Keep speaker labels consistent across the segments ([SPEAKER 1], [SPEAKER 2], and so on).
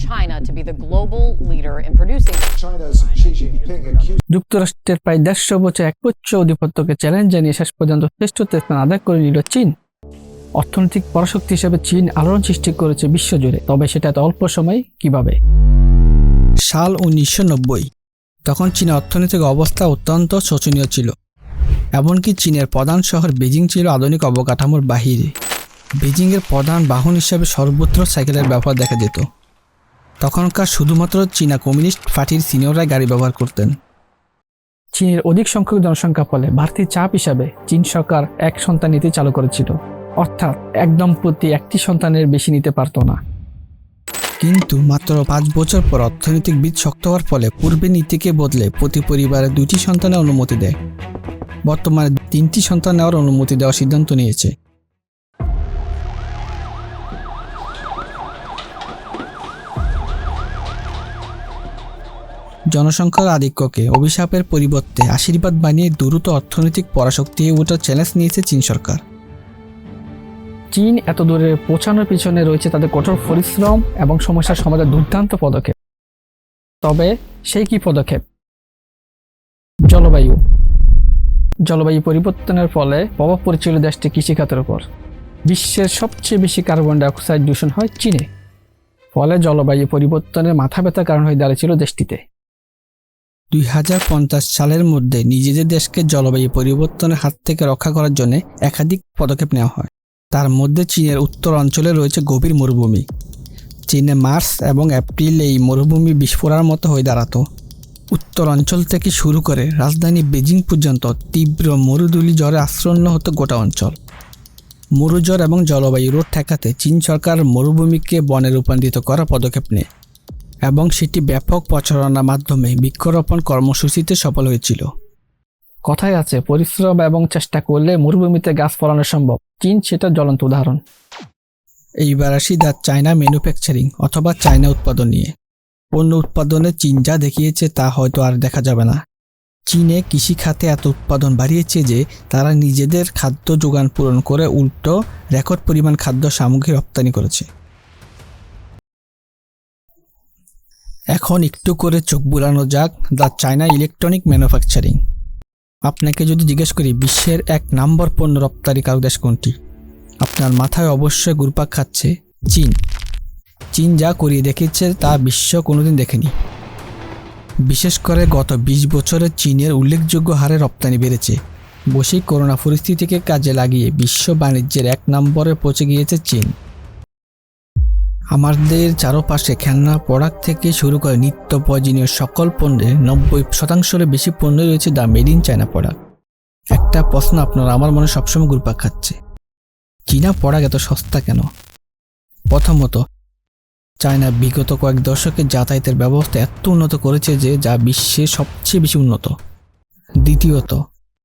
[SPEAKER 1] China to be the global leader in producing.
[SPEAKER 2] যুক্তরাষ্ট্রের প্রায় 150 বছর একগুচ্ছ আধিপত্যকে চ্যালেঞ্জ জানিয়ে শেষ পর্যন্ত শ্রেষ্ঠত্ব স্থান আদায় করে নিল চীন। অর্থনৈতিক পরাশক্তি হিসেবে চীন আলোড়ন সৃষ্টি করেছে বিশ্বজুড়ে, তবে সেটা এত অল্প সময় কিভাবে? সাল 1990। তখন চীনের অর্থনৈতিক অবস্থা অত্যন্ত শোচনীয় ছিল। এমনকি চীনের প্রধান শহর বেজিং ছিল আধুনিক অবকাঠামোর বাহিরে। বেজিংয়ের প্রধান বাহন হিসেবে সর্বত্র সাইকেলের ব্যবহার দেখা যেত। তখনকার শুধুমাত্র চীনা কমিউনিস্ট পার্টির সিনিয়ররাই গাড়ি ব্যবহার করতেন। চীনের অধিক সংখ্যক জনসংখ্যা ফলে বাড়তি চাপ হিসাবে চীন সরকার এক সন্তান নীতি চালু করেছিল, অর্থাৎ এক দম্পতি একটি সন্তানের বেশি নিতে পারত না। কিন্তু মাত্র 5 বছর পর অর্থনৈতিক ভিত শক্ত হওয়ার ফলে পূর্বের নীতিকে বদলে প্রতি পরিবারে 2টি সন্তানের অনুমতি দেয়। বর্তমানে 3টি সন্তান নেওয়ার অনুমতি দেওয়ার সিদ্ধান্ত নিয়েছে। জনসংখ্যার আধিক্যকে অভিশাপের পরিবর্তে আশীর্বাদ বানিয়ে দ্রুত অর্থনৈতিক পরাশক্তি হয়ে ওঠার চ্যালেঞ্জ নিয়েছে চীন সরকার। চীন এত দূরে পৌঁছানোর পিছনে রয়েছে তাদের কঠোর পরিশ্রম এবং সমস্যার সমাধানের দুর্দান্ত পদক্ষেপ। তবে সেই কি পদক্ষেপ? জলবায়ু পরিবর্তনের ফলে প্রভাব পড়েছিল দেশটি কৃষিখাতের উপর। বিশ্বের সবচেয়ে বেশি কার্বন ডাইঅক্সাইড দূষণ হয় চীনে। ফলে জলবায়ু পরিবর্তনের মাথা ব্যথার কারণ হয়ে দাঁড়িয়েছিল দেশটিতে। 2050 সালের মধ্যে নিজেদের দেশকে জলবায়ু পরিবর্তনের হাত থেকে রক্ষা করার জন্য একাধিক পদক্ষেপ নেওয়া হয়। তার মধ্যে চীনের উত্তর অঞ্চলে রয়েছে গভীর মরুভূমি। চীনে মার্চ এবং এপ্রিল এই মরুভূমি বিস্ফোরণের মতো হয়ে দাঁড়াতো। উত্তর অঞ্চল থেকে শুরু করে রাজধানী বেজিং পর্যন্ত তীব্র মরুধূলি ঝড়ে আচ্ছন্ন হতো গোটা অঞ্চল। মরুঝড় এবং জলবায়ু রোধ ঠেকাতে চীন সরকার মরুভূমিকে বনে রূপান্তরিত করার পদক্ষেপ নেয় এবং সেটি ব্যাপক প্রচারণার মাধ্যমে বৃক্ষরোপণ কর্মসূচিতে সফল হয়েছিল। কথায় আছে, পরিশ্রম এবং চেষ্টা করলে মরুভূমিতে গাছ ফলানো সম্ভব। চীন সেটার জ্বলন্ত উদাহরণ। এইবার আসি দ্য চায়না ম্যানুফ্যাকচারিং অথবা চায়না উৎপাদন নিয়ে। পণ্য উৎপাদনে চীন যা দেখিয়েছে তা হয়তো আর দেখা যাবে না। চীনে কৃষি খাতে এত উৎপাদন বাড়িয়েছে যে তারা নিজেদের খাদ্য যোগান পূরণ করে উল্টো রেকর্ড পরিমাণ খাদ্য সামগ্রী রপ্তানি করেছে। এখন একটু করে চোখ বুলানো যাক দ্য চায়না ইলেকট্রনিক ম্যানুফ্যাকচারিং। আপনাকে যদি জিজ্ঞেস করি বিশ্বের 1 নম্বর পণ্য রপ্তানিকারক দেশ কোনটি, আপনার মাথায় অবশ্যই ঘুরপাক খাচ্ছে চীন। চীন যা করিয়ে দেখেছে তা বিশ্ব কোনোদিন দেখেনি। বিশেষ করে গত 20 বছরে চীনের উল্লেখযোগ্য হারে রপ্তানি বেড়েছে। বৈশ্বিক করোনা পরিস্থিতিকে কাজে লাগিয়ে বিশ্ব বাণিজ্যের 1 নম্বরে পৌঁছে গিয়েছে চীন। আমাদের চারপাশে খেলনা প্রোডাক্ট থেকে শুরু করে নিত্য প্রয়োজনীয় সকল পণ্যের 90% বেশি পণ্য রয়েছে the made in China product. একটা প্রশ্ন আপনার আমার মনে সবসময় ঘুরপাক খাচ্ছে, চীনা প্রোডাক্ট এত সস্তা কেন? প্রথমত, চায়না বিগত কয়েক দশকে যাতায়াতের ব্যবস্থা এত উন্নত করেছে যে যা বিশ্বের সবচেয়ে বেশি উন্নত। দ্বিতীয়ত,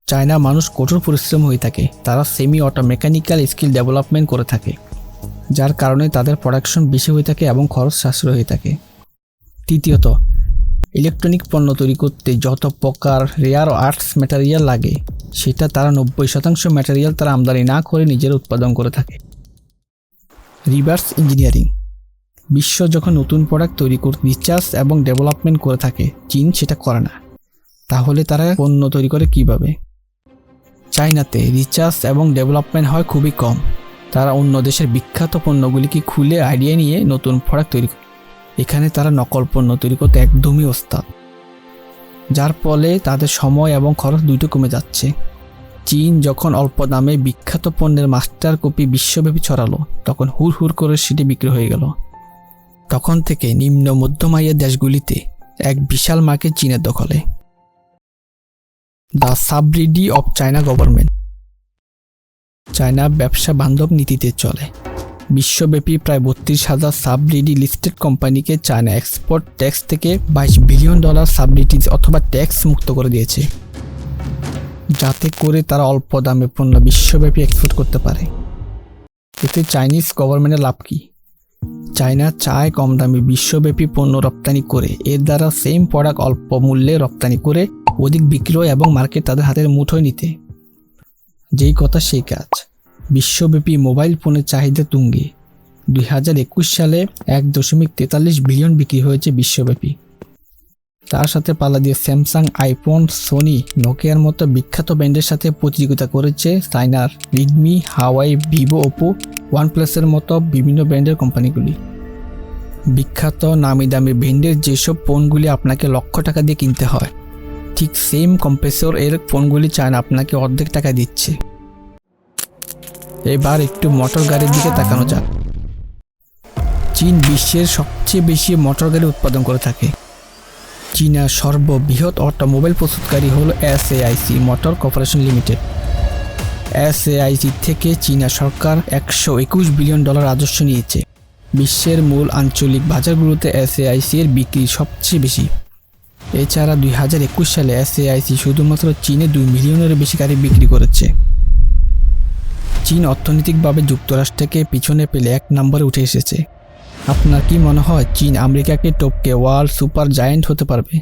[SPEAKER 2] চায়না মানুষ কঠোর পরিশ্রম হয়ে থাকে। তারা semi auto mechanical skill development করে থাকে, যার কারণে তাদের প্রোডাকশন বেশি হয়ে থাকে এবং খরচ সাশ্রয় হয়ে থাকে। তৃতীয়ত, ইলেকট্রনিক পণ্য তৈরি করতে যত প্রকার রেয়ার আর্থস ম্যাটেরিয়াল লাগে সেটা তারা 90% ম্যাটেরিয়াল তারা আমদানি না করে নিজের উৎপাদন করে থাকে। Reverse engineering. বিশ্ব যখন নতুন প্রোডাক্ট তৈরি করতে রিসার্চ এবং ডেভেলপমেন্ট করে থাকে, চীন সেটা করে না। তাহলে তারা পণ্য তৈরি করে কিভাবে? চায়নাতে রিসার্চ এবং ডেভেলপমেন্ট হয় খুবই কম। তারা অন্য দেশের বিখ্যাত পণ্যগুলিকে খুলে আইডিয়া নিয়ে নতুন প্রোডাক্ট তৈরি করে। এখানে তারা নকল পণ্য তৈরি করতে একদমই ওস্তাদ, যার ফলে তাদের সময় এবং খরচ দুটো কমে যাচ্ছে। চীন যখন অল্প দামে বিখ্যাত পণ্যের মাস্টার কপি বিশ্বব্যাপী ছড়ালো, তখন হুড় করে সেটি বিক্রি হয়ে গেল। তখন থেকে নিম্ন মধ্যম আয়ের দেশগুলিতে এক বিশাল মার্কেট চীনের দখলে। The subsidy of China government. China ব্যবসা বান্ধব নীতিতে চলে। বিশ্বব্যাপী প্রায় 32,000 সাবসিডি লিস্টেড কোম্পানিকে চায়না এক্সপোর্ট ট্যাক্স থেকে $22 বিলিয়ন সাবসিডি অথবা ট্যাক্স মুক্ত করে দিয়েছে, যাতে করে তারা অল্প দামে পণ্য বিশ্বব্যাপী এক্সপোর্ট করতে পারে। এতে চাইনিজ গভর্নমেন্টের লাভ কি? চায়না চায় কম দামে বিশ্বব্যাপী পণ্য রপ্তানি করে এর দ্বারা সেম প্রোডাক্ট অল্প মূল্যে রপ্তানি করে অধিক বিক্রয় এবং মার্কেট তাদের হাতের মুঠোয় নিতে। যেই কথা সেই কাজ। বিশ্বব্যাপী মোবাইল ফোনের চাহিদা তুঙ্গে। 2021 সালে 1.43 বিলিয়ন বিক্রি হয়েছে বিশ্বব্যাপী। তার সাথে পাল্লা দিয়ে স্যামসাং, আইফোন, সোনি, নোকিয়ার মতো বিখ্যাত ব্র্যান্ডের সাথে প্রতিযোগিতা করেছে চায়নার রিডমি, হাওয়াই, ভিভো, ওপো, ওয়ানপ্লাসের মতো বিভিন্ন ব্র্যান্ডের কোম্পানিগুলি। বিখ্যাত নামি দামি ব্র্যান্ডের যেসব ফোনগুলি আপনাকে লক্ষ টাকা দিয়ে কিনতে হয়, ঠিক সেম কম্প্রেসর এর ফোনগুলি চায়না আপনাকে অর্ধেক টাকা দিচ্ছে। এবার একটু মোটর গাড়ির দিকে তাকানো যাক। চীন বিশ্বের সবচেয়ে বেশি মোটর গাড়ি উৎপাদন করে থাকে। চীনা সর্ববৃহৎ অটোমোবাইল প্রস্তুতকারী হল SAIC motor corporation limited. SAIC থেকে চীনা সরকার $121 বিলিয়ন রাজস্ব নিয়েছে। বিশ্বের মূল আঞ্চলিক বাজারগুলোতে SAIC এর বিক্রি সবচেয়ে বেশি। এছাড়া 2021 সালে SAIC শুধুমাত্র চীনে 2 মিলিয়নের বেশি গাড়ি বিক্রি করেছে। চীন অর্থনৈতিকভাবে যুক্তরাষ্ট্রকে পিছনে ফেলে 1 নম্বরে উঠে এসেছে। আপনার কি মনে হয় চীন আমেরিকাকে টপকে ওয়ার্ল্ড সুপার জায়ান্ট হতে পারবে?